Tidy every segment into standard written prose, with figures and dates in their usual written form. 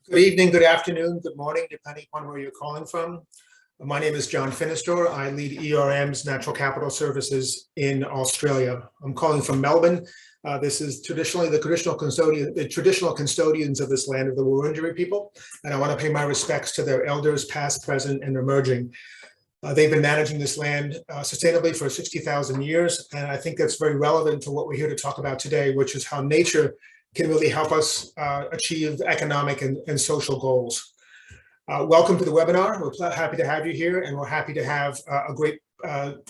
Good evening, good afternoon, good morning, depending on where you're calling from. My name is John Finistor. I lead ERM's Natural Capital Services in Australia. I'm calling from Melbourne. This is traditionally the traditional custodians of this land of the Wurundjeri people, and I want to pay my respects to their elders, past, present, and emerging. They've been managing this land sustainably for 60,000 years, and I think that's very relevant to what we're here to talk about today, which is how nature can really help us achieve economic and social goals. Welcome to the webinar. We're happy to have you here, and we're happy to have a great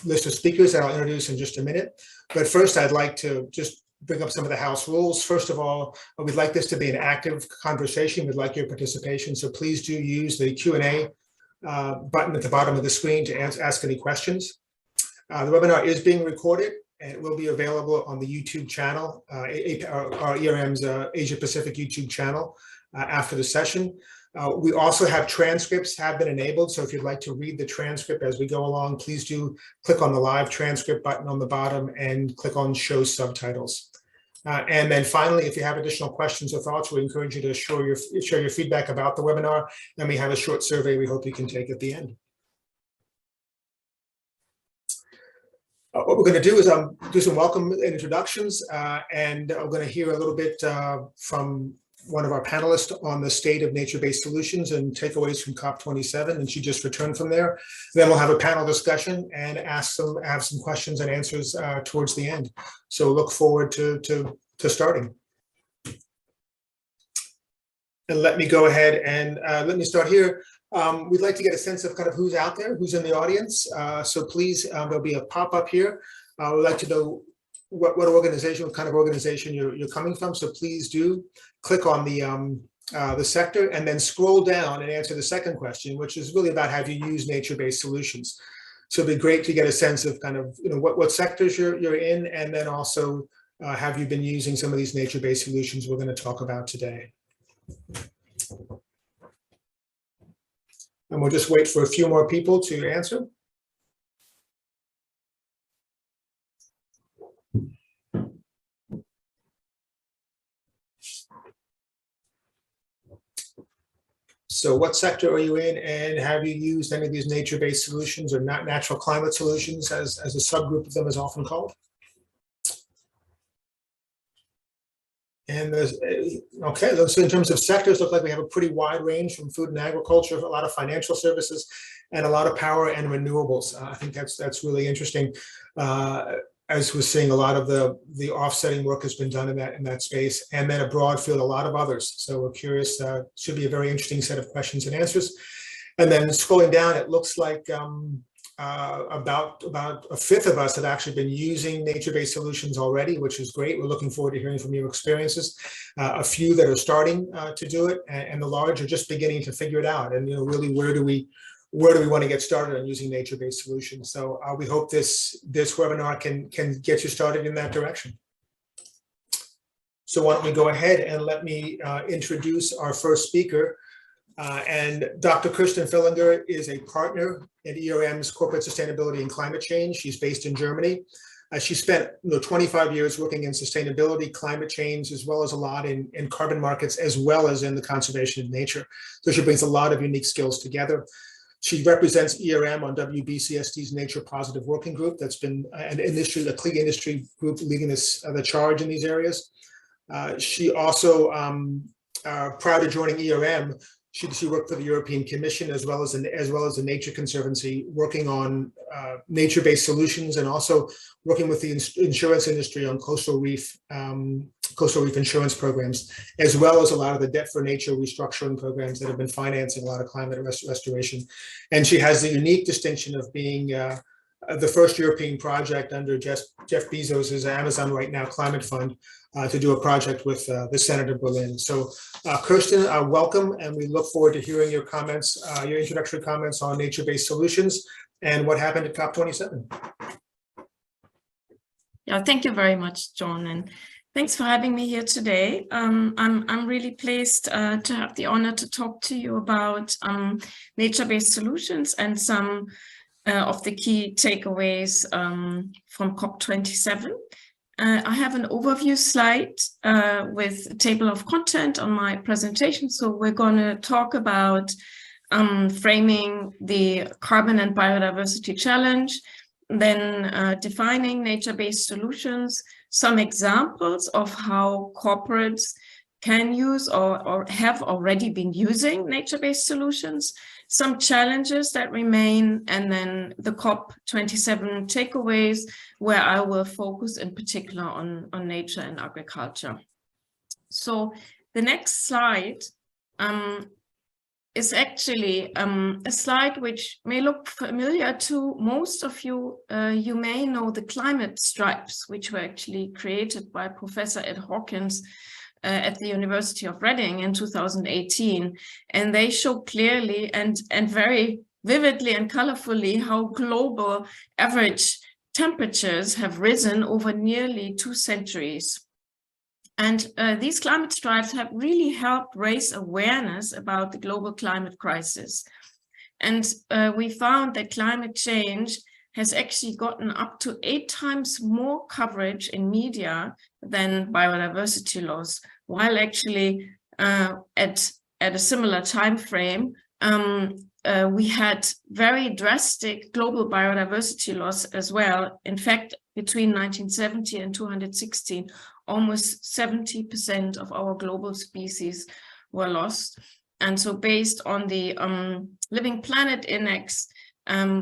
list of speakers that I'll introduce in just a minute. But first, I'd like to just bring up some of the house rules. First of all, we'd like this to be an active conversation. We'd like your participation, so please do use the Q&A button at the bottom of the screen to ask any questions. The webinar is being recorded, and it will be available on the YouTube channel, our ERM's Asia Pacific YouTube channel after the session. We also have transcripts have been enabled, so if you'd like to read the transcript as we go along, please do click on the live transcript button on the bottom and click on show subtitles. And then finally, if you have additional questions or thoughts, we encourage you to share your feedback about the webinar, and we have a short survey we hope you can take at the end. What we're going to do is do some welcome introductions, and I'm going to hear a little bit from one of our panelists on the state of nature-based solutions and takeaways from COP27, and she just returned from there. Then we'll have a panel discussion and have some questions and answers towards the end. So look forward to starting. And let me go ahead and let me start here. We'd like to get a sense of kind of who's out there, who's in the audience. So please, there'll be a pop-up here. We'd like to know what organization, what kind of organization you're coming from. So please do click on the sector and then scroll down and answer the second question, which is really about have you used nature-based solutions. So it'd be great to get a sense of kind of what sectors you're in, and then also have you been using some of these nature-based solutions we're going to talk about today. And we'll just wait for a few more people to answer. So what sector are you in, and have you used any of these nature-based solutions, or not natural climate solutions as a subgroup of them is often called? And there's, okay, so in terms of sectors, look like we have a pretty wide range from food and agriculture, a lot of financial services, and a lot of power and renewables. I think that's really interesting. As we're seeing, a lot of the offsetting work has been done in that space, and then a broad field, a lot of others. So we're curious, should be a very interesting set of questions and answers. And then scrolling down, it looks like about a fifth of us have actually been using nature-based solutions already, which is great. We're looking forward to hearing from your experiences. A few that are starting to do it, and the large are just beginning to figure it out. And really, where do we want to get started on using nature-based solutions? So we hope this webinar can get you started in that direction. So why don't we go ahead and let me introduce our first speaker. And Dr. Kirsten Fillinger is a partner at ERM's Corporate Sustainability and Climate Change. She's based in Germany. She spent 25 years working in sustainability, climate change, as well as a lot in carbon markets, as well as in the conservation of nature. So she brings a lot of unique skills together. She represents ERM on WBCSD's Nature Positive Working Group. That's been a clean industry group leading the charge in these areas. She also, prior to joining ERM, she worked for the European Commission as well as the Nature Conservancy, working on nature-based solutions, and also working with the insurance industry on coastal reef insurance programs, as well as a lot of the Debt for Nature restructuring programs that have been financing a lot of climate restoration. And she has the unique distinction of being the first European project under Jeff Bezos's Amazon Right Now Climate Fund to do a project with the Senate of Berlin. So Kirsten, welcome, and we look forward to hearing your comments, your introductory comments on nature-based solutions and what happened at COP27. Yeah, thank you very much, John, and thanks for having me here today. I'm really pleased to have the honor to talk to you about nature-based solutions and some of the key takeaways from COP27. I have an overview slide with a table of content on my presentation. So we're going to talk about framing the carbon and biodiversity challenge, then defining nature-based solutions, some examples of how corporates can use or have already been using nature-based solutions, some challenges that remain, and then the COP27 takeaways, where I will focus in particular on nature and agriculture. So the next slide is actually a slide which may look familiar to most of you. You may know the climate stripes, which were actually created by Professor Ed Hawkins at the University of Reading in 2018. And they show clearly and very vividly and colorfully how global average temperatures have risen over nearly 2 centuries. And these climate stripes have really helped raise awareness about the global climate crisis. And we found that climate change has actually gotten up to 8 times more coverage in media than biodiversity loss, while actually at a similar time frame, we had very drastic global biodiversity loss as well. In fact, between 1970 and 216, almost 70% of our global species were lost. And so based on the Living Planet Index,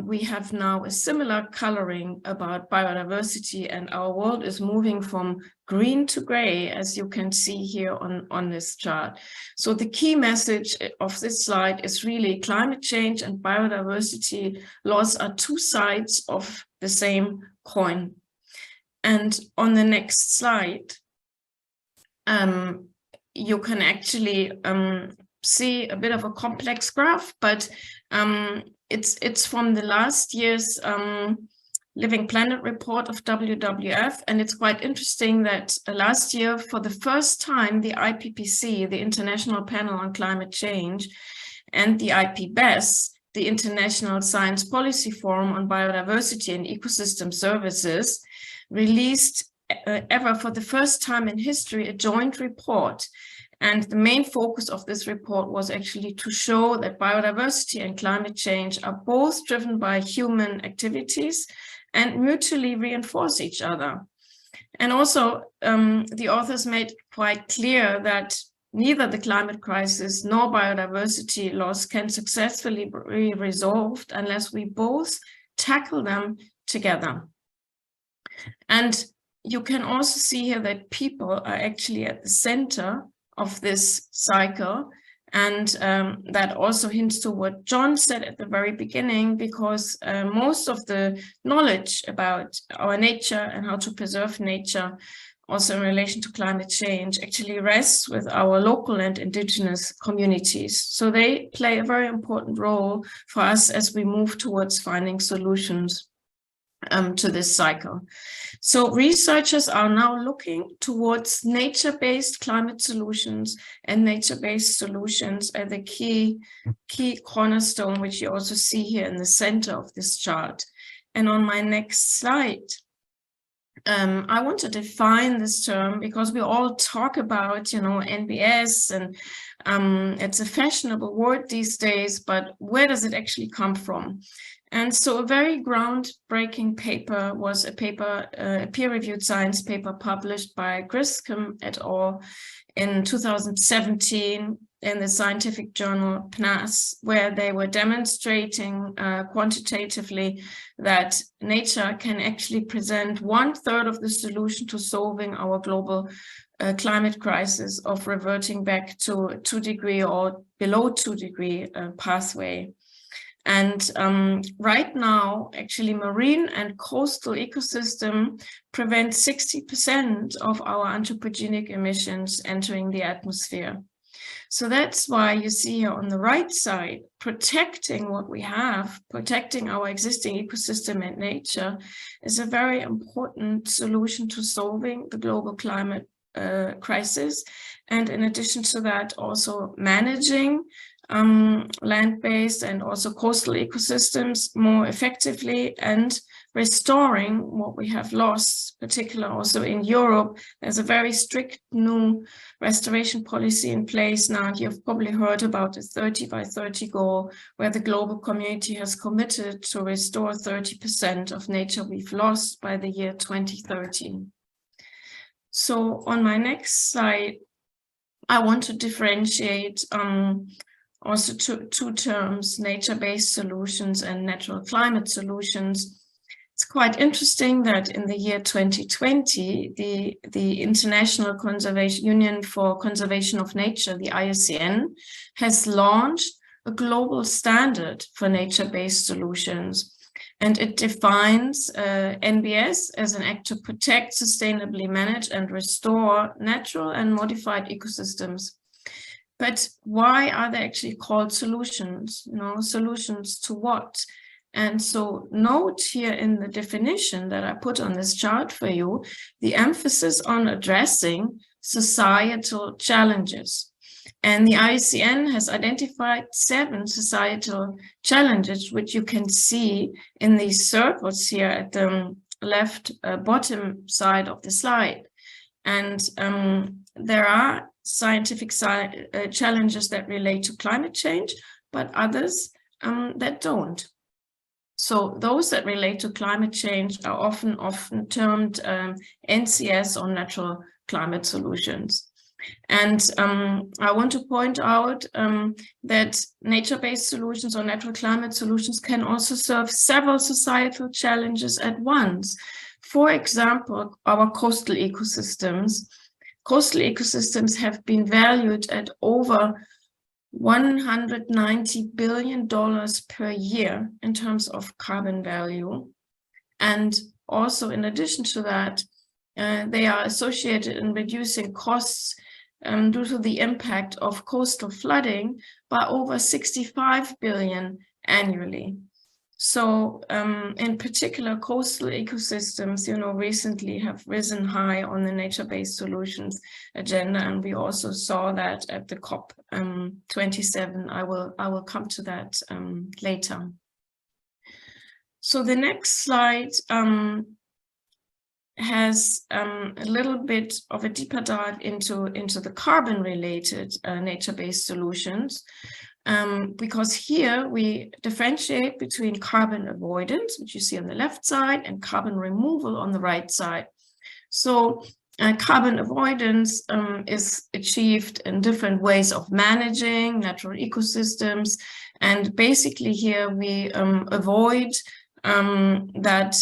we have now a similar coloring about biodiversity, and our world is moving from green to gray, as you can see here on this chart. So the key message of this slide is really climate change and biodiversity loss are 2 sides of the same coin. And on the next slide, you can actually see a bit of a complex graph, but it's from the last year's Living Planet report of WWF, and it's quite interesting that last year, for the first time, the IPCC, the International Panel on Climate Change, and the IPBES, the International Science Policy Forum on Biodiversity and Ecosystem Services, released ever for the first time in history a joint report. And the main focus of this report was actually to show that biodiversity and climate change are both driven by human activities and mutually reinforce each other. And also, the authors made quite clear that neither the climate crisis nor biodiversity loss can successfully be resolved unless we both tackle them together. And you can also see here that people are actually at the center of this cycle. And that also hints to what John said at the very beginning, because most of the knowledge about our nature and how to preserve nature, also in relation to climate change, actually rests with our local and indigenous communities. So they play a very important role for us as we move towards finding solutions to this cycle. So researchers are now looking towards nature-based climate solutions, and nature-based solutions are the key cornerstone, which you also see here in the center of this chart. And on my next slide, I want to define this term, because we all talk about, NBS, and it's a fashionable word these days, but where does it actually come from? And so a very groundbreaking paper was a peer-reviewed science paper published by Griscom et al. In 2017 in the scientific journal PNAS, where they were demonstrating quantitatively that nature can actually present 1/3 of the solution to solving our global climate crisis of reverting back to 2-degree or below 2-degree pathway. And right now, actually, marine and coastal ecosystem prevent 60% of our anthropogenic emissions entering the atmosphere. So that's why you see here on the right side, protecting what we have, protecting our existing ecosystem and nature is a very important solution to solving the global climate crisis. And in addition to that, also managing land-based and also coastal ecosystems more effectively, and restoring what we have lost, particularly also in Europe. There's a very strict new restoration policy in place now, and you've probably heard about the 30 by 30 goal, where the global community has committed to restore 30% of nature we've lost by the year 2030. So on my next slide, I want to differentiate also two terms, nature-based solutions and natural climate solutions. It's quite interesting that in the year 2020, the International Union for Conservation of Nature, the IUCN, has launched a global standard for nature-based solutions. And it defines NBS as an act to protect, sustainably manage, and restore natural and modified ecosystems. But why are they actually called solutions? Solutions to what? And so note here in the definition that I put on this chart for you, the emphasis on addressing societal challenges. And the IUCN has identified 7 societal challenges, which you can see in these circles here at the left bottom side of the slide. And there are scientific challenges that relate to climate change, but others that don't. So those that relate to climate change are often termed NCS, or natural climate solutions. And I want to point out that nature-based solutions or natural climate solutions can also serve several societal challenges at once. For example, our coastal ecosystems. Coastal ecosystems have been valued at over $190 billion per year in terms of carbon value. And also, in addition to that, they are associated in reducing costs due to the impact of coastal flooding by over 65 billion annually. So in particular, coastal ecosystems, recently have risen high on the nature-based solutions agenda, and we also saw that at the COP 27. I will come to that later. So the next slide has a little bit of a deeper dive into the carbon-related nature-based solutions. Because here we differentiate between carbon avoidance, which you see on the left side, and carbon removal on the right side. So carbon avoidance is achieved in different ways of managing natural ecosystems. And basically here we avoid that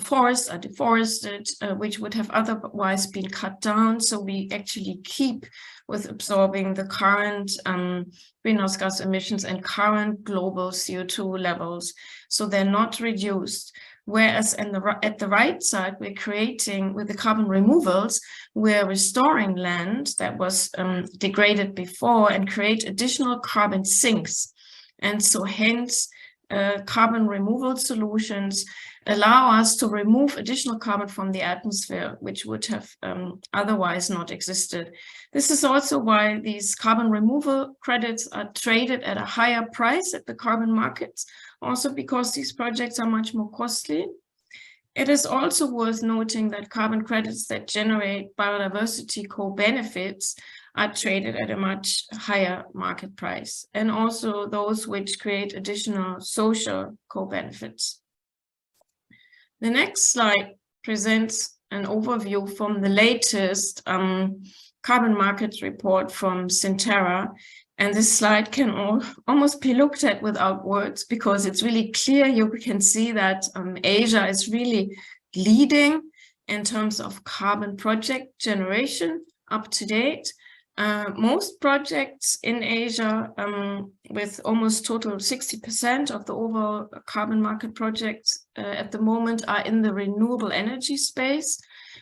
forests are deforested, which would have otherwise been cut down. So we actually keep with absorbing the current greenhouse gas emissions and current global CO2 levels. So they're not reduced. Whereas at the right side, we're creating, with the carbon removals, we're restoring land that was degraded before and create additional carbon sinks. And so hence, carbon removal solutions allow us to remove additional carbon from the atmosphere, which would have otherwise not existed. This is also why these carbon removal credits are traded at a higher price at the carbon markets, also because these projects are much more costly. It is also worth noting that carbon credits that generate biodiversity co-benefits are traded at a much higher market price, and also those which create additional social co-benefits. The next slide presents an overview from the latest carbon market report from Centerra. And this slide can almost be looked at without words, because it's really clear. You can see that Asia is really leading in terms of carbon project generation up to date. Most projects in Asia, with almost total 60% of the overall carbon market projects at the moment, are in the renewable energy space.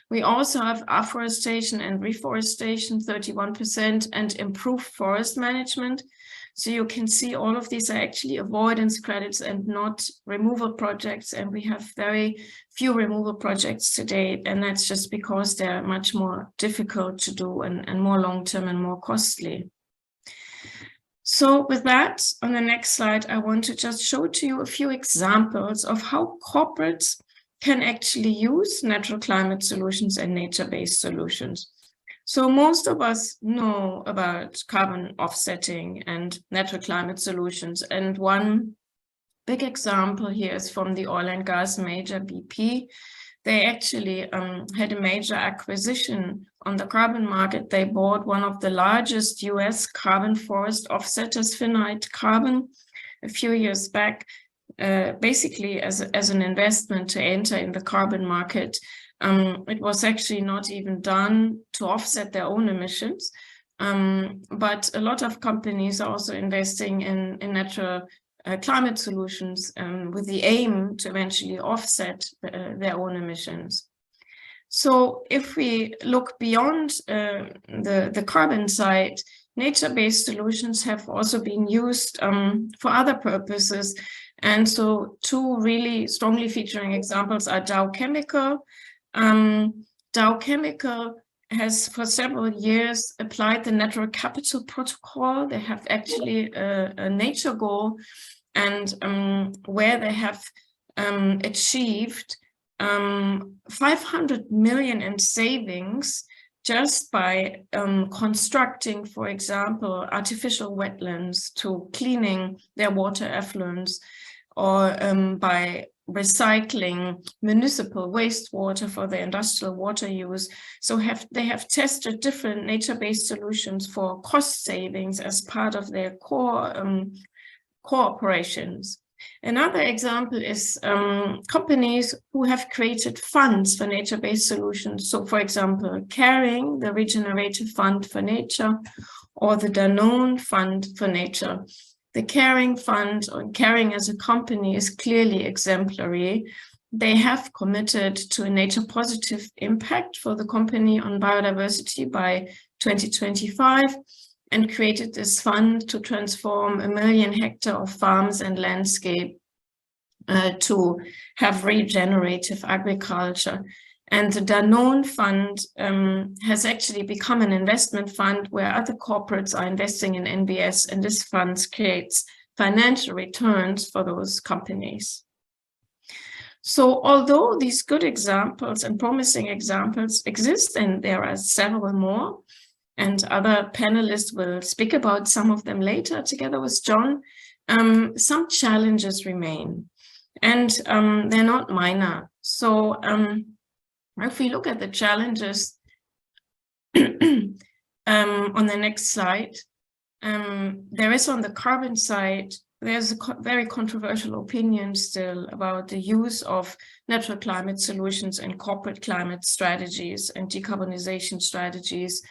We also have afforestation and reforestation, 31%, and improved forest management. So you can see all of these are actually avoidance credits and not removal projects. And we have very few removal projects to date. And that's just because they're much more difficult to do and more long-term and more costly. So with that, on the next slide, I want to just show to you a few examples of how corporates can actually use natural climate solutions and nature-based solutions. So most of us know about carbon offsetting and natural climate solutions. And one big example here is from the oil and gas major BP. They actually had a major acquisition on the carbon market. They bought one of the largest US carbon forest offsetters, Finite Carbon, a few years back, basically as an investment to enter in the carbon market. It was actually not even done to offset their own emissions, but a lot of companies are also investing in natural climate solutions with the aim to eventually offset their own emissions. So if we look beyond the carbon side, nature-based solutions have also been used for other purposes. And so two really strongly featuring examples are Dow Chemical. Dow Chemical has for several years applied the Natural Capital Protocol. They have actually a nature goal, and where they have achieved 500 million in savings just by constructing, for example, artificial wetlands to cleaning their water effluents, or by recycling municipal wastewater for their industrial water use. So they have tested different nature-based solutions for cost savings as part of their core operations. Another example is companies who have created funds for nature-based solutions. So, for example, Caring, the Regenerative Fund for Nature, or the Danone Fund for Nature. The Caring Fund, or Caring as a company, is clearly exemplary. They have committed to a nature-positive impact for the company on biodiversity by 2025, and created this fund to transform 1 million hectares of farms and landscape to have regenerative agriculture. And the Danone Fund has actually become an investment fund where other corporates are investing in NBS, and this fund creates financial returns for those companies. So although these good examples and promising examples exist, and there are several more, and other panelists will speak about some of them later together with John, some challenges remain, and they're not minor. So if we look at the challenges on the next slide, there is on the carbon side, there's a very controversial opinion still about the use of natural climate solutions and corporate climate strategies and decarbonization strategies.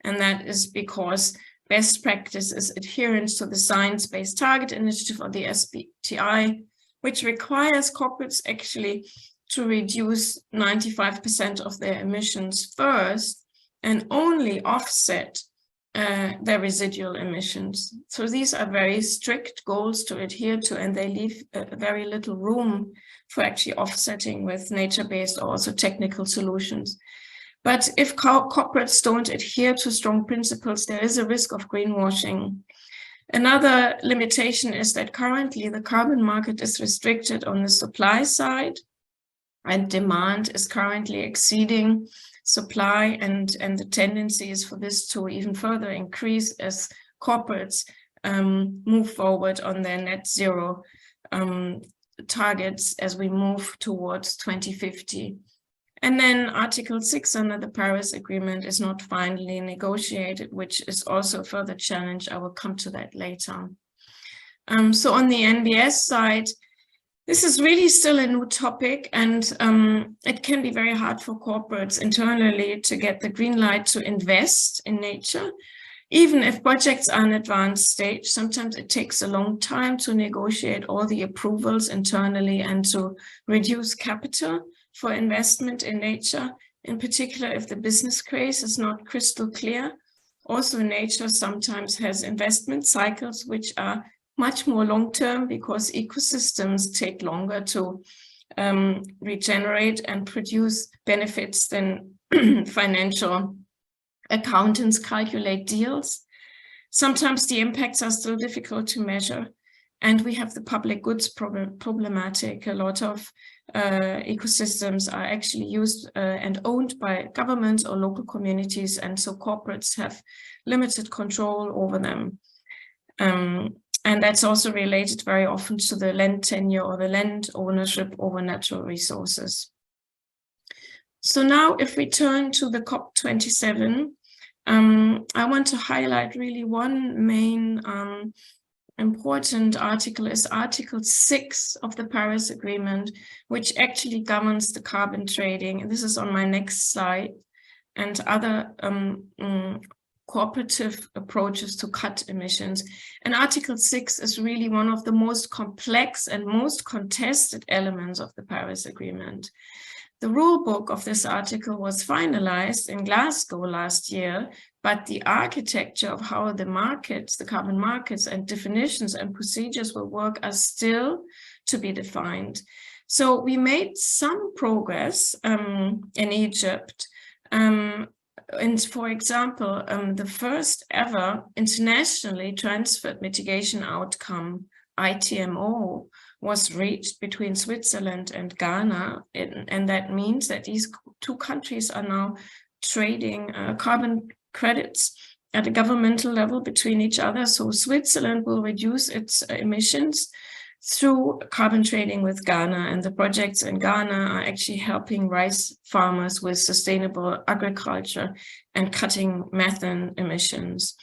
And that is because best practice is adherence to the Science Based Target Initiative, or the SBTI, which requires corporates actually to reduce 95% of their emissions first and only offset their residual emissions. So these are very strict goals to adhere to, and they leave very little room for actually offsetting with nature-based or also technical solutions. But if corporates don't adhere to strong principles, there is a risk of greenwashing. Another limitation is that currently the carbon market is restricted on the supply side, and demand is currently exceeding supply, and the tendency is for this to even further increase as corporates move forward on their net zero targets as we move towards 2050. And then Article 6 under the Paris Agreement is not finally negotiated, which is also a further challenge. I will come to that later. So on the NBS side, this is really still a new topic, and it can be very hard for corporates internally to get the green light to invest in nature. Even if projects are in advanced stage, sometimes it takes a long time to negotiate all the approvals internally and to reduce capital for investment in nature, in particular if the business case is not crystal clear. Also, nature sometimes has investment cycles which are much more long-term because ecosystems take longer to regenerate and produce benefits than financial accountants calculate deals. Sometimes the impacts are still difficult to measure. And we have the public goods problematic. A lot of ecosystems are actually used and owned by governments or local communities, and so corporates have limited control over them. And that's also related very often to the land tenure or the land ownership over natural resources. So now if we turn to the COP27, I want to highlight really one main important article is Article 6 of the Paris Agreement, which actually governs the carbon trading. And this is on my next slide, and other cooperative approaches to cut emissions. And Article 6 is really one of the most complex and most contested elements of the Paris Agreement. The rule book of this article was finalized in Glasgow last year, but the architecture of how the markets, the carbon markets and definitions and procedures will work are still to be defined. So we made some progress in Egypt. And for example, the first ever internationally transferred mitigation outcome, ITMO, was reached between Switzerland and Ghana. And that means that these two countries are now trading carbon credits at a governmental level between each other. So Switzerland will reduce its emissions through carbon trading with Ghana, and the projects in Ghana are actually helping rice farmers with sustainable agriculture and cutting methane emissions.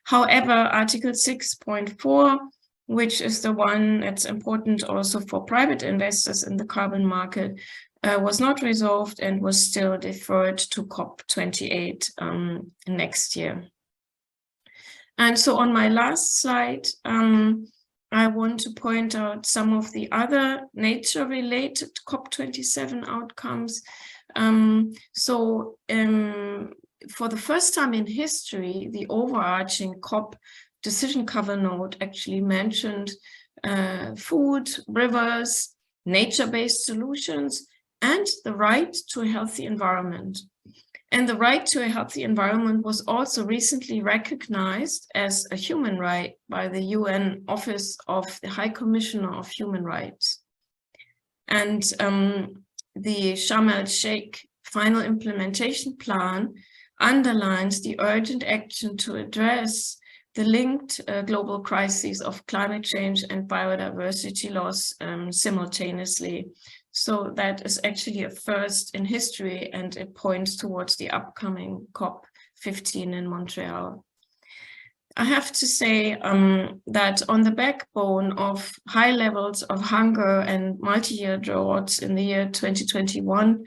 However, Article 6.4, which is the one that's important also for private investors in the carbon market, was not resolved and was still deferred to COP28 next year. And so on my last slide, I want to point out some of the other nature-related COP27 outcomes. For the first time in history, the overarching COP decision cover note actually mentioned food, rivers, nature-based solutions, and the right to a healthy environment. And the right to a healthy environment was also recently recognized as a human right by the UN Office of the High Commissioner of Human Rights. And the Sharm el-Sheikh final implementation plan underlines the urgent action to address the linked global crises of climate change and biodiversity loss simultaneously. So that is actually a first in history, and it points towards the upcoming COP15 in Montreal. I have to say that on the backbone of high levels of hunger and multi-year droughts in the year 2021,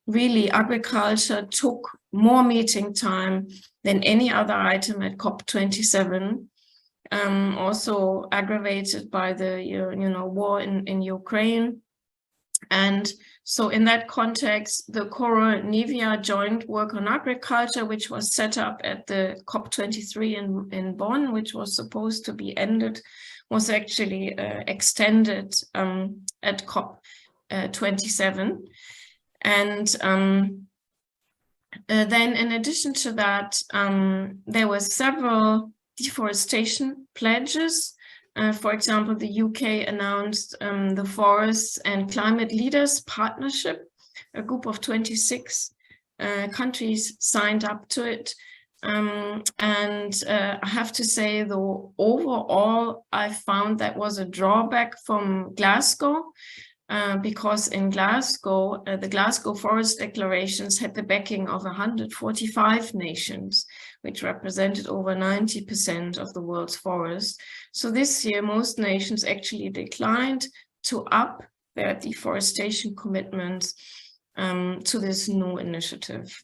really agriculture took more meeting time than any other item at COP27, also aggravated by the war in Ukraine. And so in that context, the Coro-Nivea Joint Work on Agriculture, which was set up at the COP23 in Bonn, which was supposed to be ended, was actually extended at COP27. And then in addition to that, there were several deforestation pledges. For example, the UK announced the Forests and Climate Leaders Partnership. A group of 26 countries signed up to it. And I have to say, though, overall, I found that was a drawback from Glasgow, because in Glasgow, the Glasgow Forest Declarations had the backing of 145 nations, which represented over 90% of the world's forests. So this year, most nations actually declined to up their deforestation commitments to this new initiative.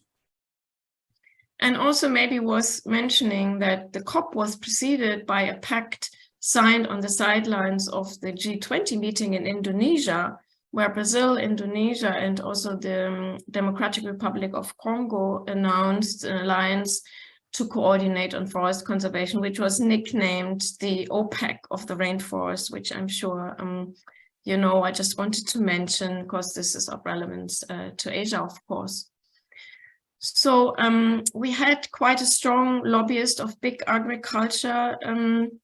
And also maybe worth mentioning that the COP was preceded by a pact signed on the sidelines of the G20 meeting in Indonesia, where Brazil, Indonesia, and also the Democratic Republic of Congo announced an alliance to coordinate on forest conservation, which was nicknamed the OPEC of the rainforest, which I'm sure you know. I just wanted to mention because this is of relevance to Asia, of course. So we had quite a strong lobbyist of big agriculture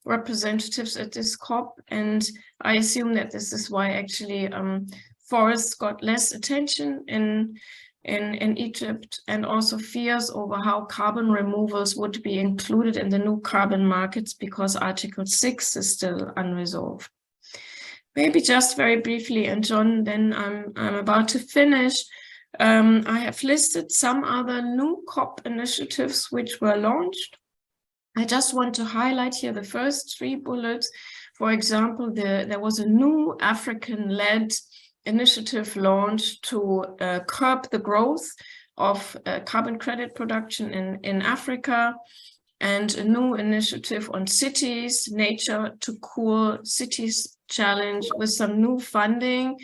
representatives at this COP, and I assume that this is why actually forests got less attention in Egypt, and also fears over how carbon removals would be included in the new carbon markets because Article 6 is still unresolved. Maybe just very briefly, and John, then I'm about to finish. I have listed some other new COP initiatives which were launched. I just want to highlight here the first 3 bullets. For example, there was a new African-led initiative launched to curb the growth of carbon credit production in Africa, and a new initiative on cities, Nature to Cool Cities Challenge, with some new funding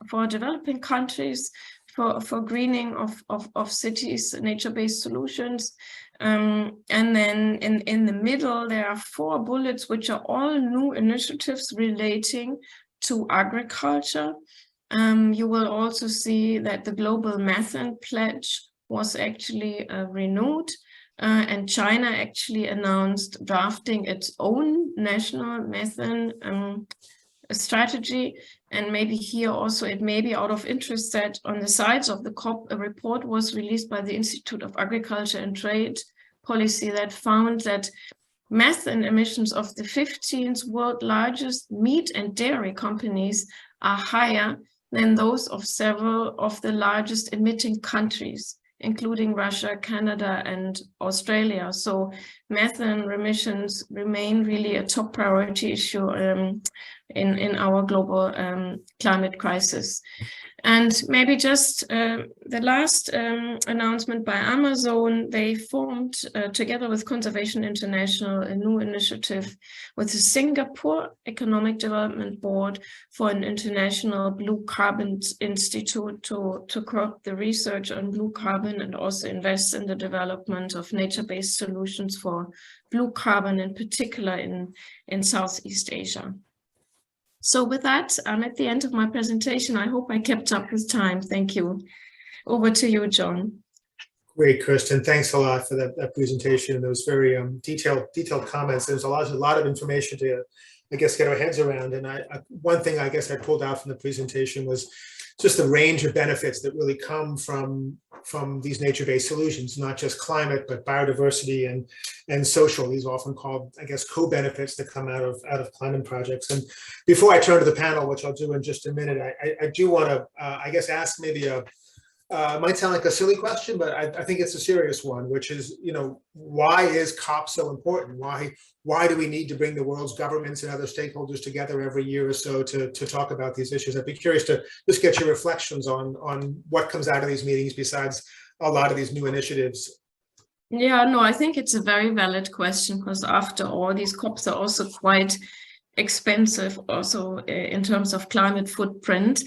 for developing countries for greening of cities, nature-based solutions. And then in the middle, there are 4 bullets, which are all new initiatives relating to agriculture. You will also see that the Global Methane Pledge was actually renewed, and China actually announced drafting its own national methane strategy. And maybe here also it may be out of interest that on the sides of the COP, a report was released by the Institute of Agriculture and Trade Policy that found that methane emissions of the 15 world largest meat and dairy companies are higher than those of several of the largest emitting countries, including Russia, Canada, and Australia. So methane emissions remain really a top priority issue in our global climate crisis. And maybe just the last announcement by Amazon, they formed together with Conservation International a new initiative with the Singapore Economic Development Board for an international blue carbon institute to curb the research on blue carbon and also invest in the development of nature-based solutions for blue carbon, in particular in Southeast Asia. So with that, I'm at the end of my presentation. I hope I kept up with time. Thank you. Over to you, John. Great, Kirsten. Thanks a lot for that presentation and those very detailed comments. There's a lot of information to, I guess, get our heads around. And one thing I guess I pulled out from the presentation was just the range of benefits that really come from these nature-based solutions, not just climate, but biodiversity and social. These are often called, I guess, co-benefits that come out of climate projects. And before I turn to the panel, which I'll do in just a minute, I do want to, I guess, ask maybe might sound like a silly question, but I think it's a serious one, which is, why is COP so important? Why do we need to bring the world's governments and other stakeholders together every year or so to talk about these issues? I'd be curious to just get your reflections on what comes out of these meetings besides a lot of these new initiatives. Yeah, no, I think it's a very valid question, because after all, these COPs are also quite expensive also in terms of climate footprint.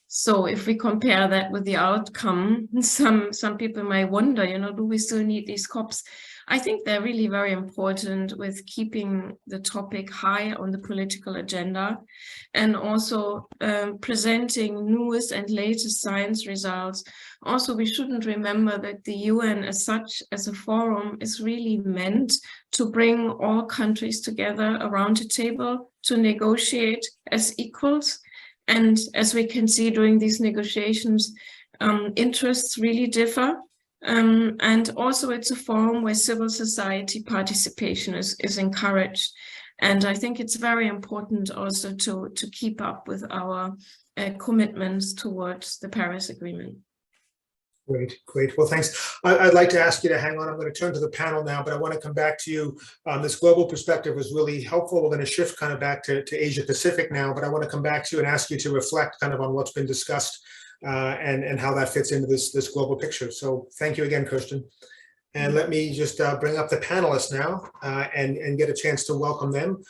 So if we compare that with the outcome, some people may wonder, do we still need these COPs? I think they're really very important with keeping the topic high on the political agenda, and also presenting newest and latest science results. Also, we shouldn't remember that the UN as such, as a forum, is really meant to bring all countries together around a table to negotiate as equals. And as we can see during these negotiations, interests really differ. And also it's a forum where civil society participation is encouraged. And I think it's very important also to keep up with our commitments towards the Paris Agreement. Great. Well, thanks. I'd like to ask you to hang on. I'm going to turn to the panel now, but I want to come back to you. This global perspective was really helpful. We're going to shift kind of back to Asia Pacific now, but I want to come back to you and ask you to reflect kind of on what's been discussed and how that fits into this global picture. So thank you again, Kirsten. And let me just bring up the panelists now and get a chance to welcome them.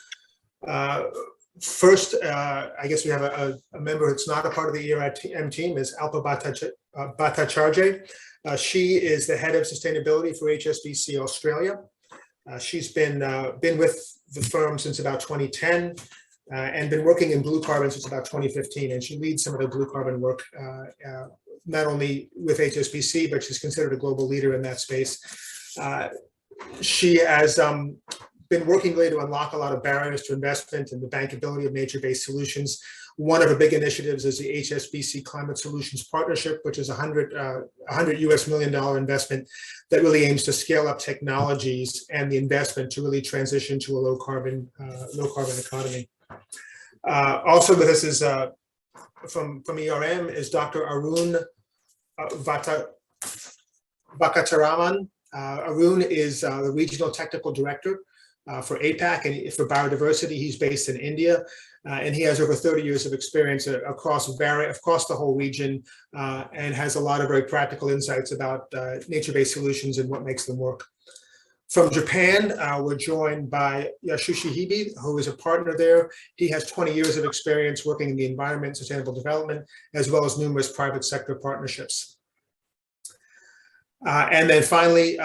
First, I guess we have a member that's not a part of the ERM team, is Alpa Bhattacharjee. She is the head of sustainability for HSBC Australia. She's been with the firm since about 2010 and been working in blue carbon since about 2015. And she leads some of the blue carbon work not only with HSBC, but she's considered a global leader in that space. She has been working really to unlock a lot of barriers to investment and the bankability of nature-based solutions. One of the big initiatives is the HSBC Climate Solutions Partnership, which is $100 million investment that really aims to scale up technologies and the investment to really transition to a low carbon economy. Also with us is from ERM is Dr. Arun Vakataraman. Arun is the Regional Technical Director for APAC, and for biodiversity, he's based in India, and he has over 30 years of experience across the whole region, and has a lot of very practical insights about nature-based solutions and what makes them work. From Japan, we're joined by Yasushi Hibi, who is a partner there. He has 20 years of experience working in the environment, sustainable development, as well as numerous private sector partnerships. And then finally,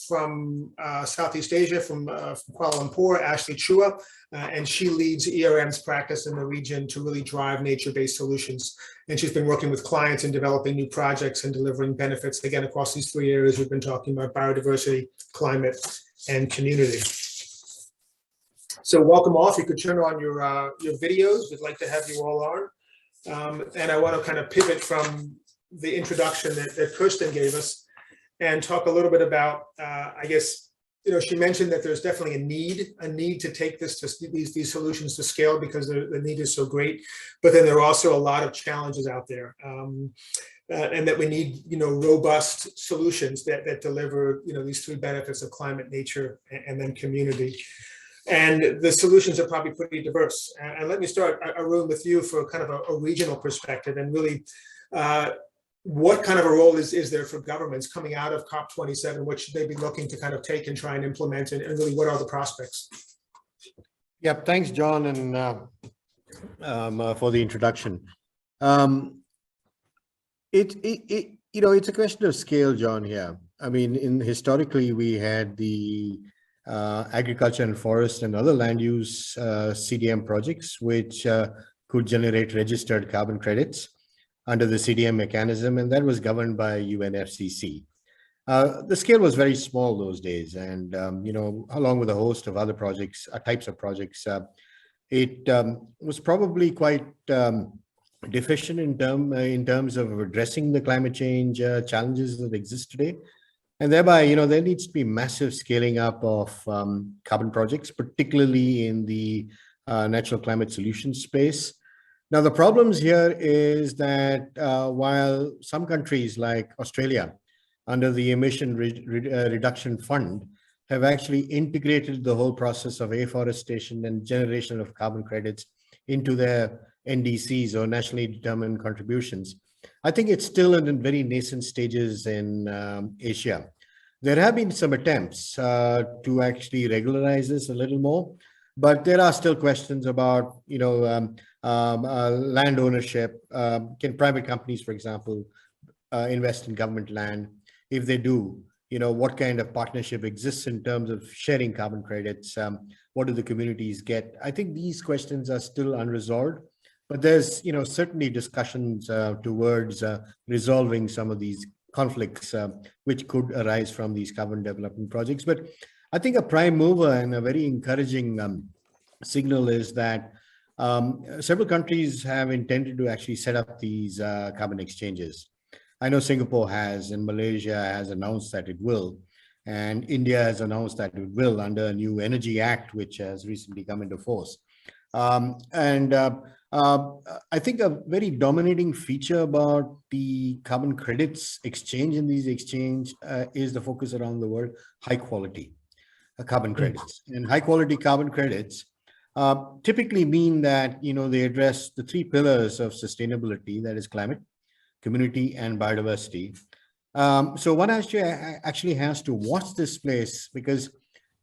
from Southeast Asia, from Kuala Lumpur, Ashley Chua, and she leads ERM's practice in the region to really drive nature-based solutions. And she's been working with clients in developing new projects and delivering benefits, again, across these three areas we've been talking about: biodiversity, climate, and community. So welcome all. If you could turn on your videos, we'd like to have you all on. And I want to kind of pivot from the introduction that Kirsten gave us and talk a little bit about, I guess, she mentioned that there's definitely a need to take these solutions to scale because the need is so great, but then there are also a lot of challenges out there, and that we need, robust solutions that deliver, these three benefits of climate, nature, and then community. And the solutions are probably pretty diverse. And let me start, Arun, with you for kind of a regional perspective, and really, what kind of a role is there for governments coming out of COP27, which should they be looking to kind of take and try and implement, and really what are the prospects? Yeah, thanks, John, and for the introduction. It's a question of scale, John, here. I mean, historically, we had the agriculture and forest and other land use CDM projects, which could generate registered carbon credits under the CDM mechanism, and that was governed by UNFCCC. The scale was very small those days, and along with a host of other projects, types of projects, it was probably quite deficient in terms of addressing the climate change challenges that exist today. And thereby, there needs to be massive scaling up of carbon projects, particularly in the natural climate solutions space. Now, the problems here is that while some countries like Australia, under the Emission Reduction Fund, have actually integrated the whole process of afforestation and generation of carbon credits into their NDCs, or nationally determined contributions, I think it's still in very nascent stages in Asia. There have been some attempts to actually regularize this a little more, but there are still questions about, land ownership. Can private companies, for example, invest in government land? If they do, what kind of partnership exists in terms of sharing carbon credits? What do the communities get? I think these questions are still unresolved, but there's, certainly discussions towards resolving some of these conflicts which could arise from these carbon development projects. But I think a prime mover and a very encouraging signal is that several countries have intended to actually set up these carbon exchanges. I know Singapore has, and Malaysia has announced that it will, and India has announced that it will under a new Energy Act, which has recently come into force. I think a very dominating feature about the carbon credits exchange in these exchange is the focus around the word high quality carbon credits. And high quality carbon credits typically mean that, they address the three pillars of sustainability, that is climate, community, and biodiversity. So one actually has to watch this space, because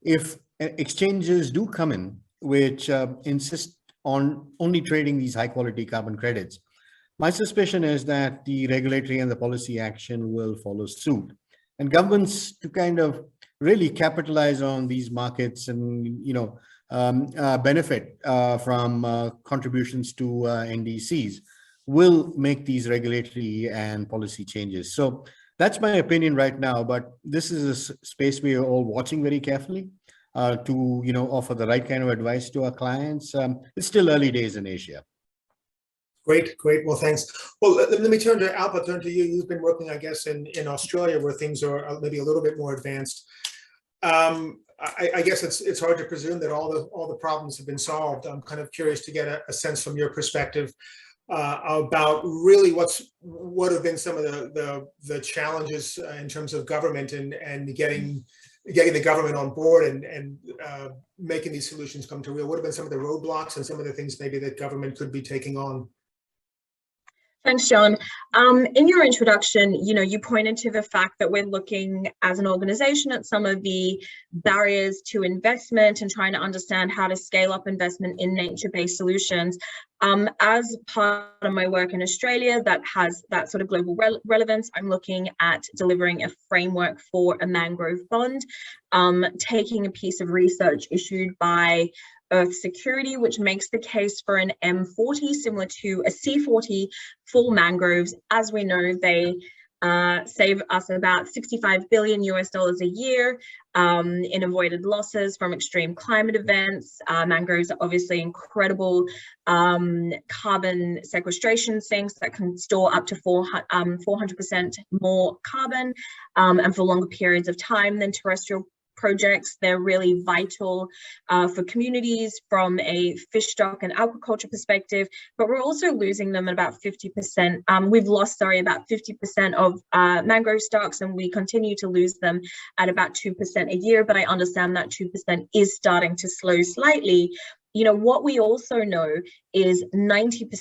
if exchanges do come in which insist on only trading these high quality carbon credits, my suspicion is that the regulatory and the policy action will follow suit. And governments, to kind of really capitalize on these markets and, benefit from contributions to NDCs, will make these regulatory and policy changes. So that's my opinion right now, but this is a space we are all watching very carefully to, offer the right kind of advice to our clients. It's still early days in Asia. Great. Well, thanks. Well, let me turn to Alpa, turn to you. You've been working, I guess, in Australia where things are maybe a little bit more advanced. I guess it's hard to presume that all the problems have been solved. I'm kind of curious to get a sense from your perspective about really what have been some of the challenges in terms of government and getting the government on board and making these solutions come to real. What have been some of the roadblocks and some of the things maybe that government could be taking on? Thanks, John. In your introduction, you pointed to the fact that we're looking as an organization at some of the barriers to investment and trying to understand how to scale up investment in nature-based solutions. As part of my work in Australia that has that sort of global relevance, I'm looking at delivering a framework for a mangrove bond, taking a piece of research issued by Earth Security, which makes the case for an M40 similar to a C40 for mangroves. As we know, they save us about $65 billion a year in avoided losses from extreme climate events. Mangroves are obviously incredible carbon sequestration sinks that can store up to 400% more carbon and for longer periods of time than terrestrial projects. They're really vital for communities from a fish stock and aquaculture perspective, but we're also losing them at about 50%. We've lost, about 50% of mangrove stocks, and we continue to lose them at about 2% a year, but I understand that 2% is starting to slow slightly. What we also know is 90%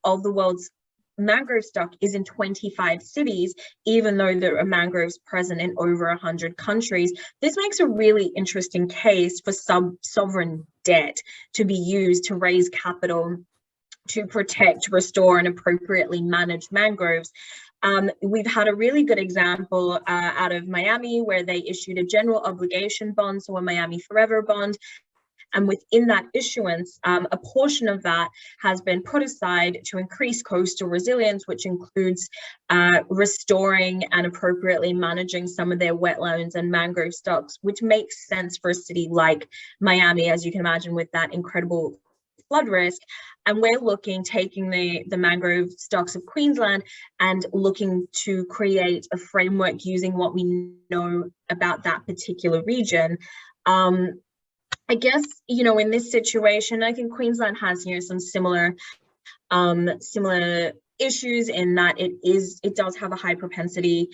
of the world's mangrove stock is in 25 cities, even though there are mangroves present in over 100 countries. This makes a really interesting case for sovereign debt to be used to raise capital to protect, restore, and appropriately manage mangroves. We've had a really good example out of Miami where they issued a general obligation bond, so a Miami Forever bond. And within that issuance, a portion of that has been put aside to increase coastal resilience, which includes restoring and appropriately managing some of their wetlands and mangrove stocks, which makes sense for a city like Miami, as you can imagine, with that incredible flood risk. And we're taking the mangrove stocks of Queensland and looking to create a framework using what we know about that particular region. I guess, in this situation, I think Queensland has, some similar issues in that it does have a high propensity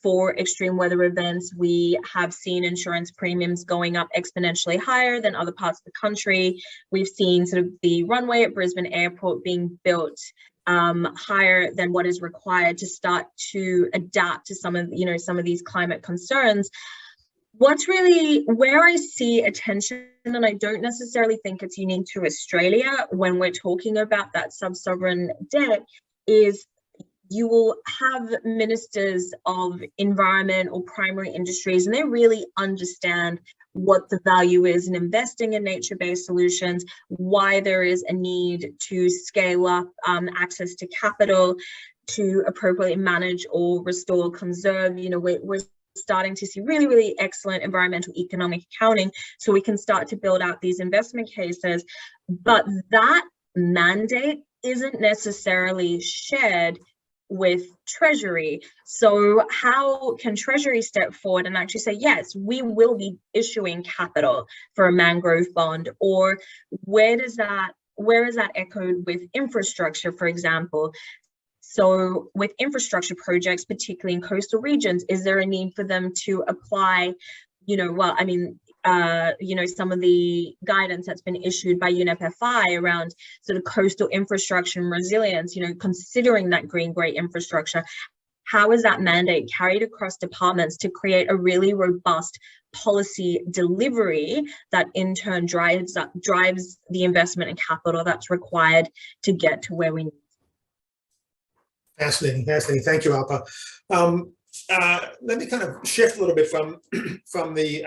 for extreme weather events. We have seen insurance premiums going up exponentially higher than other parts of the country. We've seen sort of the runway at Brisbane Airport being built higher than what is required to start to adapt to some of these climate concerns. What's really where I see attention, and I don't necessarily think it's unique to Australia when we're talking about that sub-sovereign debt, is you will have ministers of environment or primary industries, and they really understand what the value is in investing in nature-based solutions, why there is a need to scale up access to capital to appropriately manage or restore, conserve. We're starting to see really, really excellent environmental economic accounting, so we can start to build out these investment cases. But that mandate isn't necessarily shared with Treasury. So how can Treasury step forward and actually say, yes, we will be issuing capital for a mangrove bond? Or where is that echoed with infrastructure, for example? So with infrastructure projects, particularly in coastal regions, is there a need for them to apply, some of the guidance that's been issued by UNEP-FI around sort of coastal infrastructure and resilience, considering that green great infrastructure? How is that mandate carried across departments to create a really robust policy delivery that in turn drives the investment and capital that's required to get to where we need? Fascinating. Thank you, Alpa. Let me kind of shift a little bit from the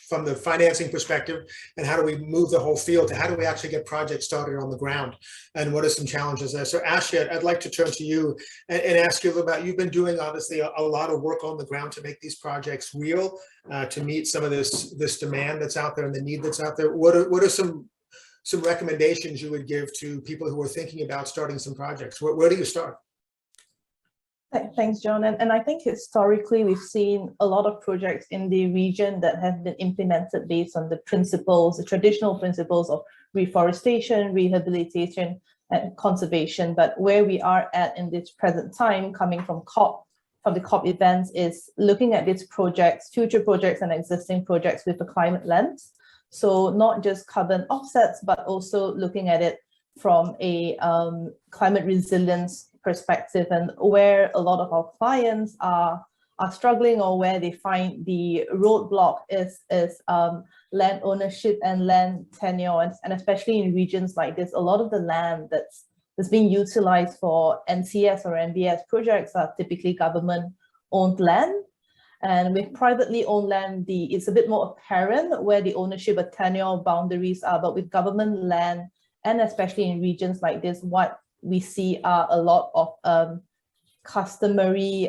from the financing perspective, and how do we move the whole field to how do we actually get projects started on the ground, and what are some challenges there. So Ashley, I'd like to turn to you and ask you about, you've been doing obviously a lot of work on the ground to make these projects real, to meet some of this demand that's out there and the need that's out there. What are some recommendations you would give to people who are thinking about starting some projects? Where do you start? Thanks, John. And I think historically we've seen a lot of projects in the region that have been implemented based on the principles, the traditional principles of reforestation, rehabilitation, and conservation. But where we are at in this present time, coming from the COP events, is looking at these projects, future projects and existing projects with a climate lens. So not just carbon offsets, but also looking at it from a climate resilience perspective, and where a lot of our clients are struggling, or where they find the roadblock is land ownership and land tenure, and especially in regions like this, a lot of the land that's being utilized for NCS or NBS projects are typically government-owned land. And with privately owned land, it's a bit more apparent where the ownership or tenure boundaries are, but with government land, and especially in regions like this, what we see are a lot of customary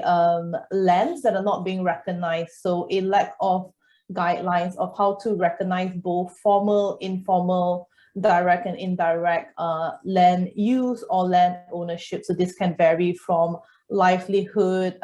lands that are not being recognized. So a lack of guidelines of how to recognize both formal, informal, direct and indirect land use or land ownership. So this can vary from livelihood,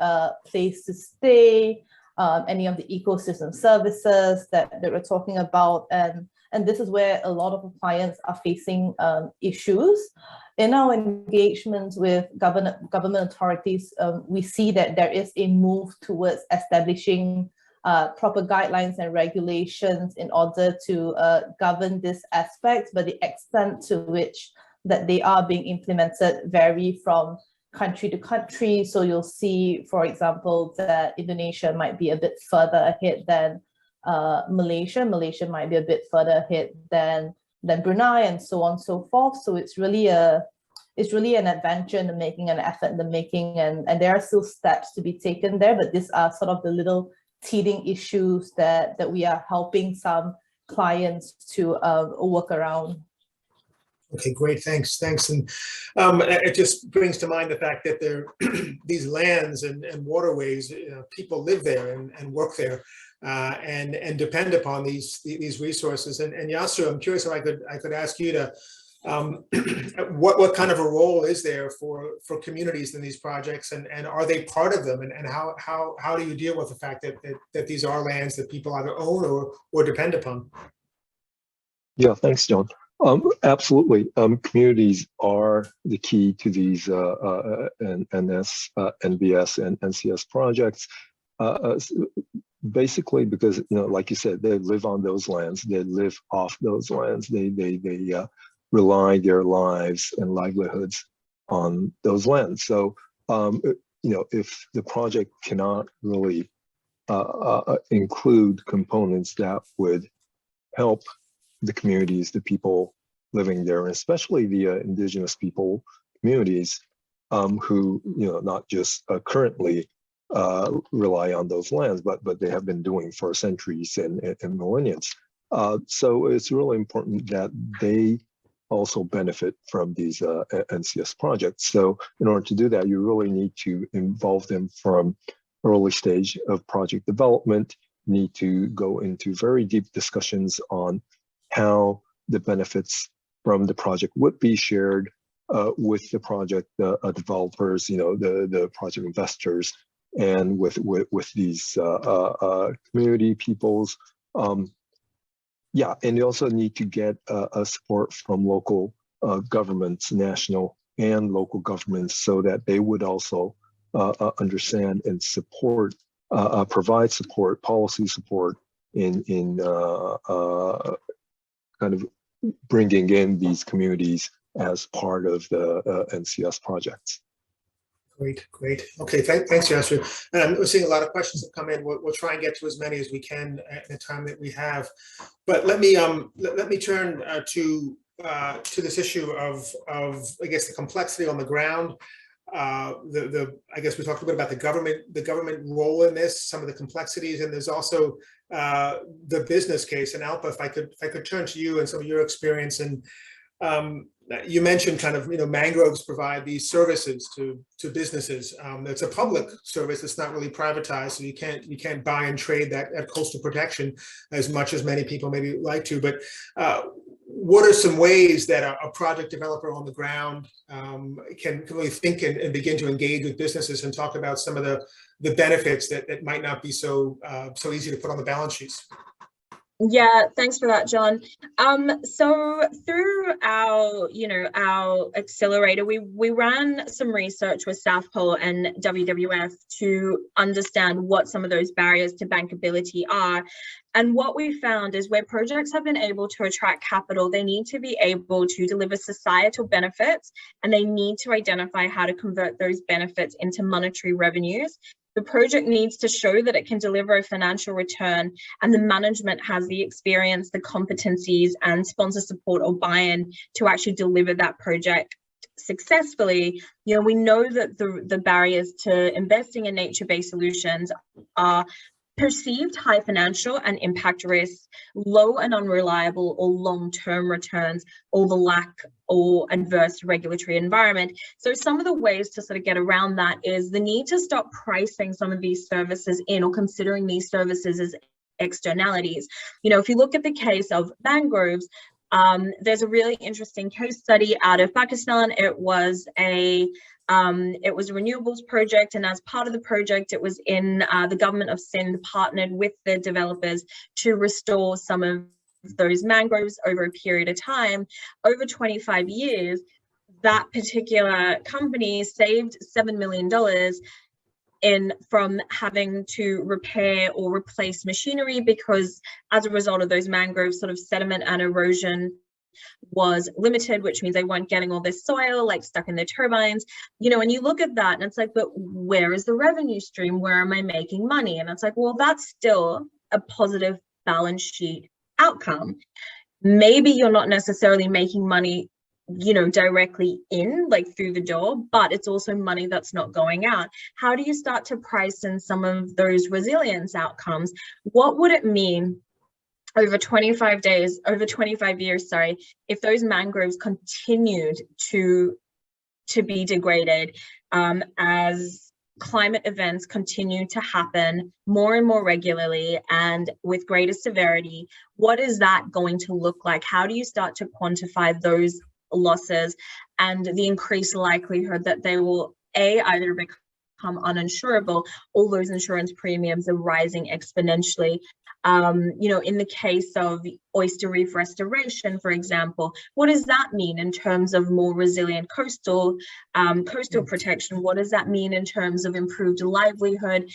place to stay, any of the ecosystem services that we're talking about. And this is where a lot of clients are facing issues. In our engagements with government authorities, we see that there is a move towards establishing proper guidelines and regulations in order to govern this aspect, but the extent to which that they are being implemented vary from country to country. So you'll see, for example, that Indonesia might be a bit further ahead than Malaysia. Malaysia might be a bit further ahead than Brunei, and so on and so forth. So it's really an adventure in the making, an effort in the making, and there are still steps to be taken there, but these are sort of the little teething issues that we are helping some clients to work around. Okay, great, thanks. And it just brings to mind the fact that these lands and waterways, people live there and work there. And depend upon these resources. And Yasu, I'm curious if I could ask you to what kind of a role is there for communities in these projects, and are they part of them, and how do you deal with the fact that these are lands that people either own or depend upon? Yeah, thanks, John. Absolutely. Communities are the key to these NBS and NCS projects. Basically, because like you said, they live on those lands, they live off those lands, they rely their lives and livelihoods on those lands. So if the project cannot really include components that would help the communities, the people living there, and especially the indigenous people communities, who not just currently rely on those lands, but they have been doing for centuries and millennia. So it's really important that they also benefit from these NCS projects. So in order to do that, you really need to involve them from early stage of project development, need to go into very deep discussions on how the benefits from the project would be shared with the project developers, the project investors, and with these community peoples. And you also need to get support from local governments, national and local governments, so that they would also understand and support, provide support, policy support in kind of bringing in these communities as part of the NCS projects. Great. Okay, thanks, Yasu. We're seeing a lot of questions that come in. We'll try and get to as many as we can at the time that we have. But let me turn to this issue of I guess the complexity on the ground. I guess we talked a bit about the government role in this, some of the complexities, and there's also the business case. And Alpa, if I could turn to you and some of your experience, and you mentioned kind of, mangroves provide these services to businesses. It's a public service. It's not really privatized, so you can't buy and trade that coastal protection as much as many people maybe like to. But what are some ways that a project developer on the ground can really think and begin to engage with businesses and talk about some of the benefits that might not be so easy to put on the balance sheets? Yeah, thanks for that, John. So through our accelerator, we ran some research with South Pole and WWF to understand what some of those barriers to bankability are. And what we found is where projects have been able to attract capital, they need to be able to deliver societal benefits, and they need to identify how to convert those benefits into monetary revenues. The project needs to show that it can deliver a financial return, and the management has the experience, the competencies, and sponsor support or buy-in to actually deliver that project successfully. We know that the barriers to investing in nature-based solutions are perceived high financial and impact risks, low and unreliable or long-term returns, or the lack or adverse regulatory environment. So some of the ways to sort of get around that is the need to stop pricing some of these services in, or considering these services as externalities. If you look at the case of mangroves, there's a really interesting case study out of Pakistan. It was a renewables project, and as part of the project, it was in the government of Sindh partnered with the developers to restore some of those mangroves over a period of time. Over 25 years, that particular company saved $7 million from having to repair or replace machinery, because as a result of those mangroves, sort of sediment and erosion was limited, which means they weren't getting all this soil like stuck in their turbines. And you look at that and it's like, but where is the revenue stream? Where am I making money? And it's like, well, that's still a positive balance sheet outcome. Maybe you're not necessarily making money directly in, like through the door, but it's also money that's not going out. How do you start to price in some of those resilience outcomes? What would it mean over 25 years, if those mangroves continued to be degraded, as climate events continue to happen more and more regularly and with greater severity? What is that going to look like? How do you start to quantify those losses and the increased likelihood that they will either become uninsurable, or those insurance premiums are rising exponentially? In the case of oyster reef restoration, for example, what does that mean in terms of more resilient coastal protection? What does that mean in terms of improved livelihood?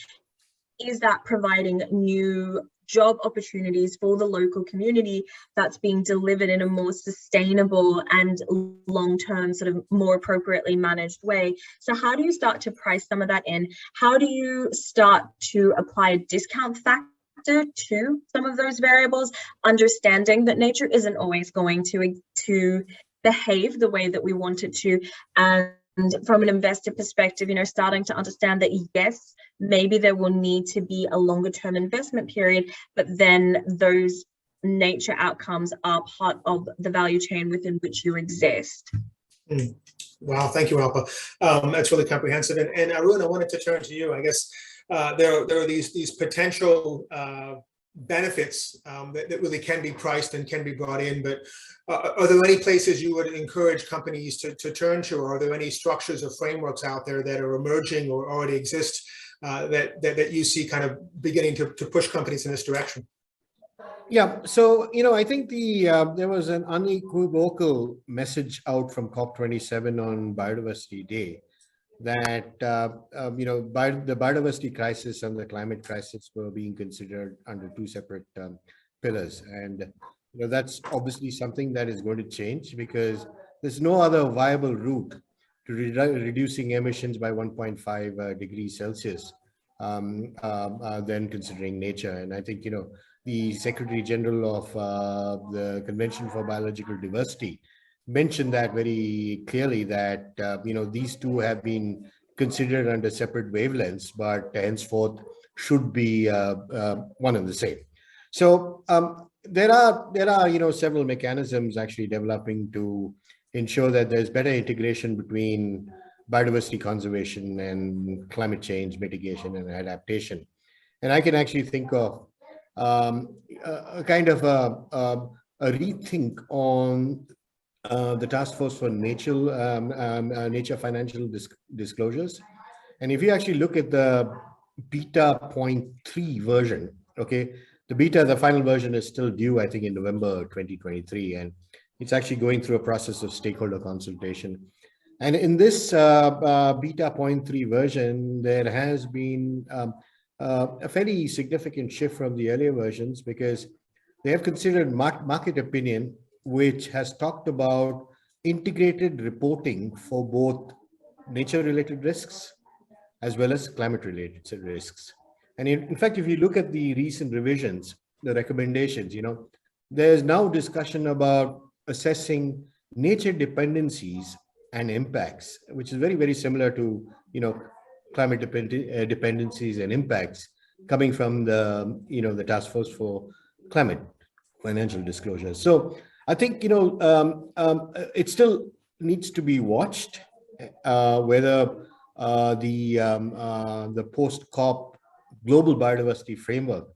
Is that providing new job opportunities for the local community that's being delivered in a more sustainable and long-term, sort of more appropriately managed way? So how do you start to price some of that in? How do you start to apply a discount factor to some of those variables, understanding that nature isn't always going to behave the way that we want it to? And from an investor perspective, starting to understand that, yes, maybe there will need to be a longer term investment period, but then those nature outcomes are part of the value chain within which you exist. Wow, thank you, Alpa. That's really comprehensive. And Arun, I wanted to turn to you. I guess there are these potential benefits that really can be priced and can be brought in, but are there any places you would encourage companies to turn to, or are there any structures or frameworks out there that are emerging or already exist that you see kind of beginning to push companies in this direction? Yeah, so I think there was an unequivocal message out from COP27 on Biodiversity Day that the biodiversity crisis and the climate crisis were being considered under two separate pillars, and that's obviously something that is going to change, because there's no other viable route to reducing emissions by 1.5 degrees Celsius than considering nature. And I think the Secretary General of the Convention for Biological Diversity mentioned that very clearly, that these two have been considered under separate wavelengths, but henceforth should be one and the same. So there are several mechanisms actually developing to ensure that there's better integration between biodiversity conservation and climate change mitigation and adaptation. And I can actually think of a kind of a rethink on the Task Force for Nature Financial Disclosures. And if you actually look at the beta 0.3 version, okay, the final version is still due, I think, in November 2023, and it's actually going through a process of stakeholder consultation. And in this beta 0.3 version, there has been a fairly significant shift from the earlier versions, because they have considered market opinion, which has talked about integrated reporting for both nature-related risks as well as climate-related risks. And in fact, if you look at the recent revisions, the recommendations, there's now discussion about assessing nature dependencies and impacts, which is very, very similar to, climate dependencies and impacts coming from the Task Force for Climate Financial Disclosures. So I think, it still needs to be watched whether the post-COP global biodiversity framework,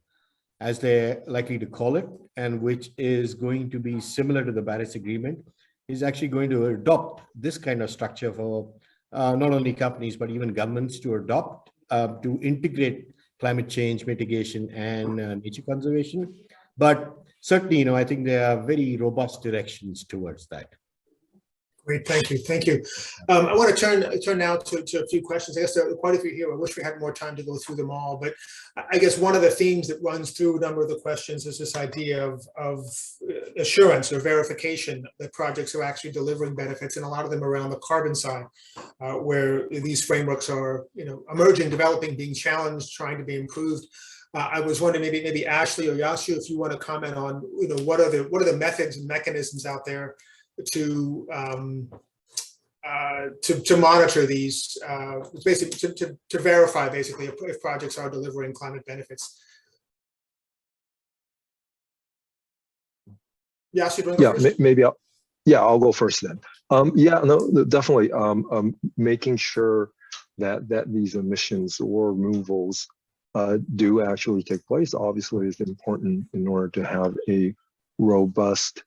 as they're likely to call it, and which is going to be similar to the Paris Agreement, is actually going to adopt this kind of structure for not only companies, but even governments to adopt to integrate climate change mitigation and nature conservation. But certainly, I think there are very robust directions towards that. Great, thank you, thank you. I want to turn now to a few questions. I guess there are quite a few here. I wish we had more time to go through them all, but I guess one of the themes that runs through a number of the questions is this idea of assurance or verification that projects are actually delivering benefits, and a lot of them around the carbon side, where these frameworks are, emerging, developing, being challenged, trying to be improved. I was wondering, maybe Ashley or Yasu, if you want to comment on, what are the methods and mechanisms out there to monitor these, basically to verify basically if projects are delivering climate benefits. Yes, you yeah, maybe I'll go first then. Yeah, no, definitely. Making sure that these emissions or removals do actually take place, obviously, is important in order to have a robust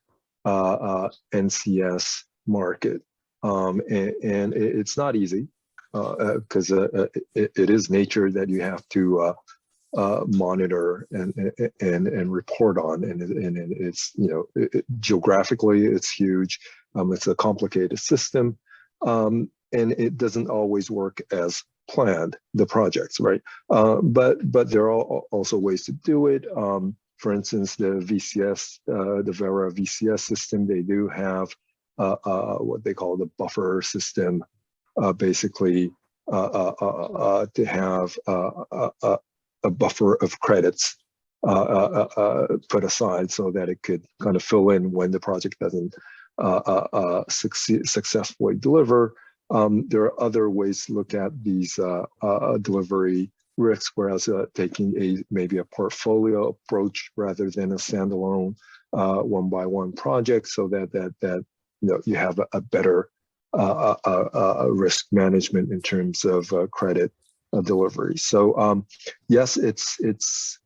NCS market, and it's not easy because it is nature that you have to monitor and report on, and it's geographically it's huge. It's a complicated system, and it doesn't always work as planned, the projects, right? But there are also ways to do it. For instance, the VCS, the Verra VCS system, they do have what they call the buffer system, basically to have a buffer of credits put aside so that it could kind of fill in when the project doesn't successfully deliver. There are other ways to look at these delivery risks, whereas taking maybe a portfolio approach rather than a standalone one-by-one project, so that you have a better risk management in terms of credit delivery. So yes, it's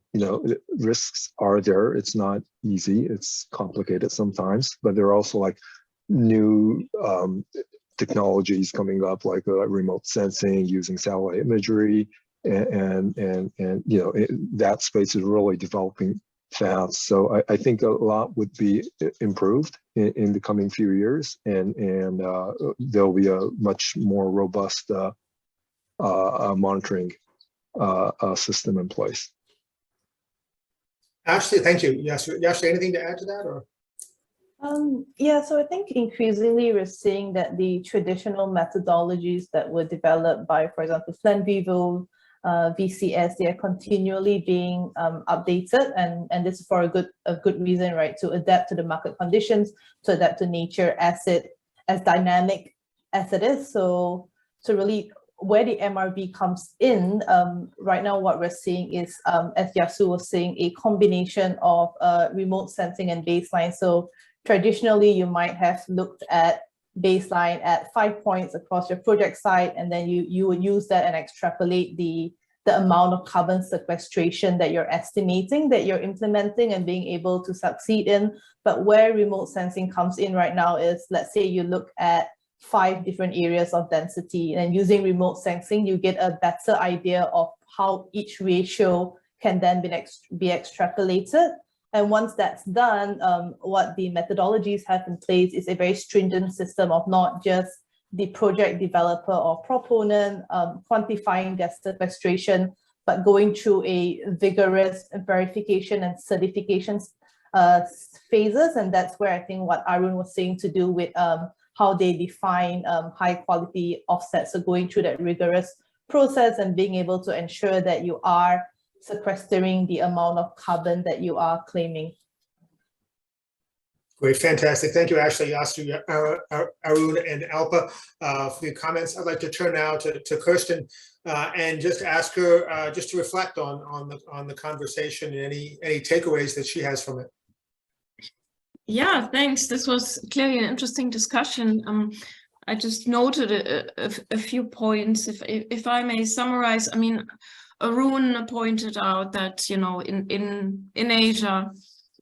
risks are there. It's not easy. It's complicated sometimes, but there are also like new technologies coming up, like remote sensing using satellite imagery, and that space is really developing fast. So I think a lot would be improved in the coming few years, and there'll be a much more robust monitoring system in place. Ashley, thank you. Yes, Ashley, anything to add to that, or? Yeah, so I think increasingly we're seeing that the traditional methodologies that were developed by, for example, Flann Vivo VCS, they are continually being updated, and this is for a good reason, right? To adapt to the market conditions, to adapt to nature as dynamic as it is. So really, where the MRV comes in, right now what we're seeing is, as Yasu was saying, a combination of remote sensing and baseline. So traditionally, you might have looked at baseline at 5 points across your project site, and then you would use that and extrapolate the amount of carbon sequestration that you're estimating that you're implementing and being able to succeed in. But where remote sensing comes in right now is, let's say you look at 5 different areas of density, and using remote sensing, you get a better idea of how each ratio can then be extrapolated. And once that's done, what the methodologies have in place is a very stringent system of not just the project developer or proponent quantifying their sequestration, but going through a vigorous verification and certification phases. And that's where I think what Arun was saying to do with how they define high quality offsets. So going through that rigorous process and being able to ensure that you are sequestering the amount of carbon that you are claiming. Great, fantastic. Thank you, Ashley, Yasu, Arun, and Alpa for your comments. I'd like to turn now to Kirsten and just ask her just to reflect on the conversation and any takeaways that she has from it. Yeah, thanks. This was clearly an interesting discussion. I just noted a few points. If I may summarize, I mean, Arun pointed out that, you know, in Asia,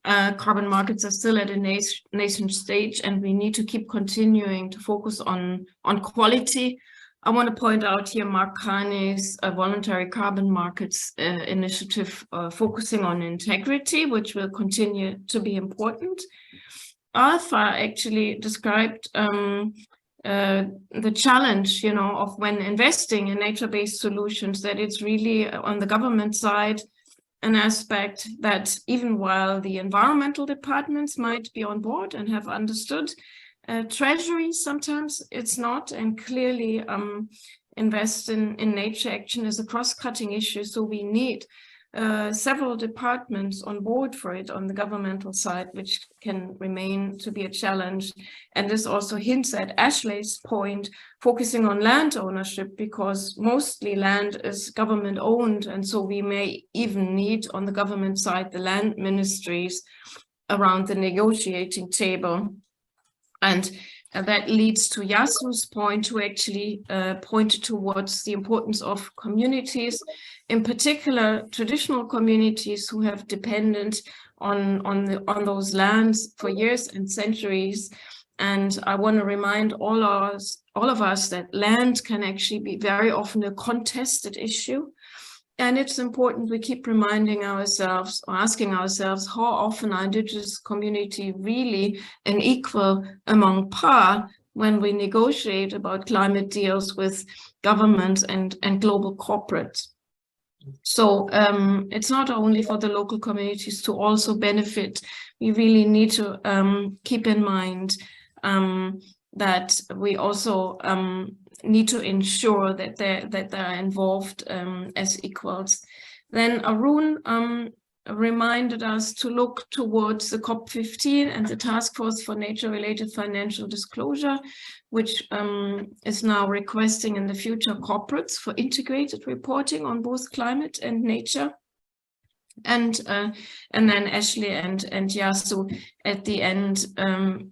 carbon markets are still at a nascent stage, and we need to keep continuing to focus on quality. I want to point out here Mark Carney's voluntary carbon markets initiative focusing on integrity, which will continue to be important. Alpha actually described the challenge, you know, of when investing in nature-based solutions, that it's really on the government side an aspect that even while the environmental departments might be on board and have understood, Treasury sometimes it's not, and clearly invest in nature action is a cross-cutting issue. So we need several departments on board for it on the governmental side, which can remain to be a challenge. And this also hints at Ashley's point, focusing on land ownership, because mostly land is government owned. And so we may even need on the government side, the land ministries around the negotiating table. And that leads to Yasu's point, who actually pointed towards the importance of communities, in particular traditional communities who have depended on those lands for years and centuries. And I want to remind all of us that land can actually be very often a contested issue. And it's important we keep reminding ourselves, or asking ourselves, how often are Indigenous community really an equal among par when we negotiate about climate deals with governments and global corporates. So it's not only for the local communities to also benefit. We really need to keep in mind that we also need to ensure that they're involved as equals. Then Arun reminded us to look towards the COP15 and the Task Force for Nature-Related Financial Disclosure, which is now requesting in the future corporates for integrated reporting on both climate and nature. And then Ashley and Yasu at the end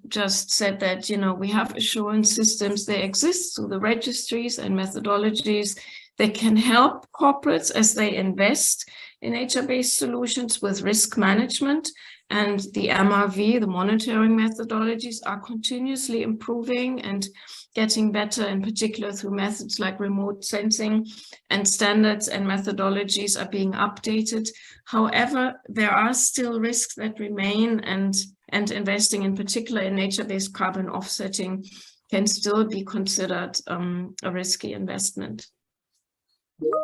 just said that, you know, we have assurance systems, they exist, so the registries and methodologies, they can help corporates as they invest in nature-based solutions with risk management. And the MRV, the monitoring methodologies, are continuously improving and getting better, in particular through methods like remote sensing, and standards and methodologies are being updated. However, there are still risks that remain, and investing in particular in nature-based carbon offsetting can still be considered a risky investment.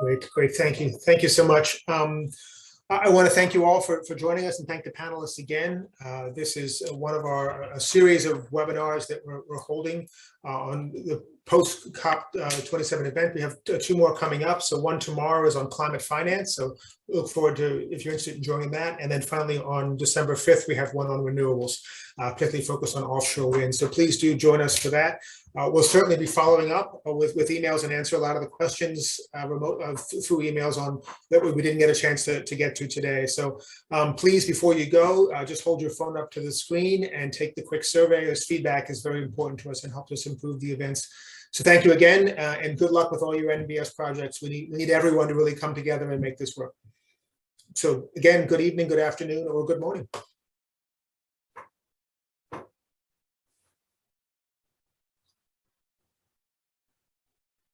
Great, thank you. Thank you so much. I want to thank you all for joining us, and thank the panelists again. This is one of a series of webinars that we're holding on the post COP 27 event. We have two more coming up. So one tomorrow is on climate finance. So look forward to, if you're interested in joining that. And then finally on December 5th, we have one on renewables, particularly focused on offshore wind. So please do join us for that. We'll certainly be following up with emails and answer a lot of the questions through emails on that we didn't get a chance to get to today. So please, before you go, just hold your phone up to the screen and take the quick survey, as feedback is very important to us and helps us improve the events. So thank you again, and good luck with all your NBS projects. We need everyone to really come together and make this work. So again, good evening, good afternoon, or good morning.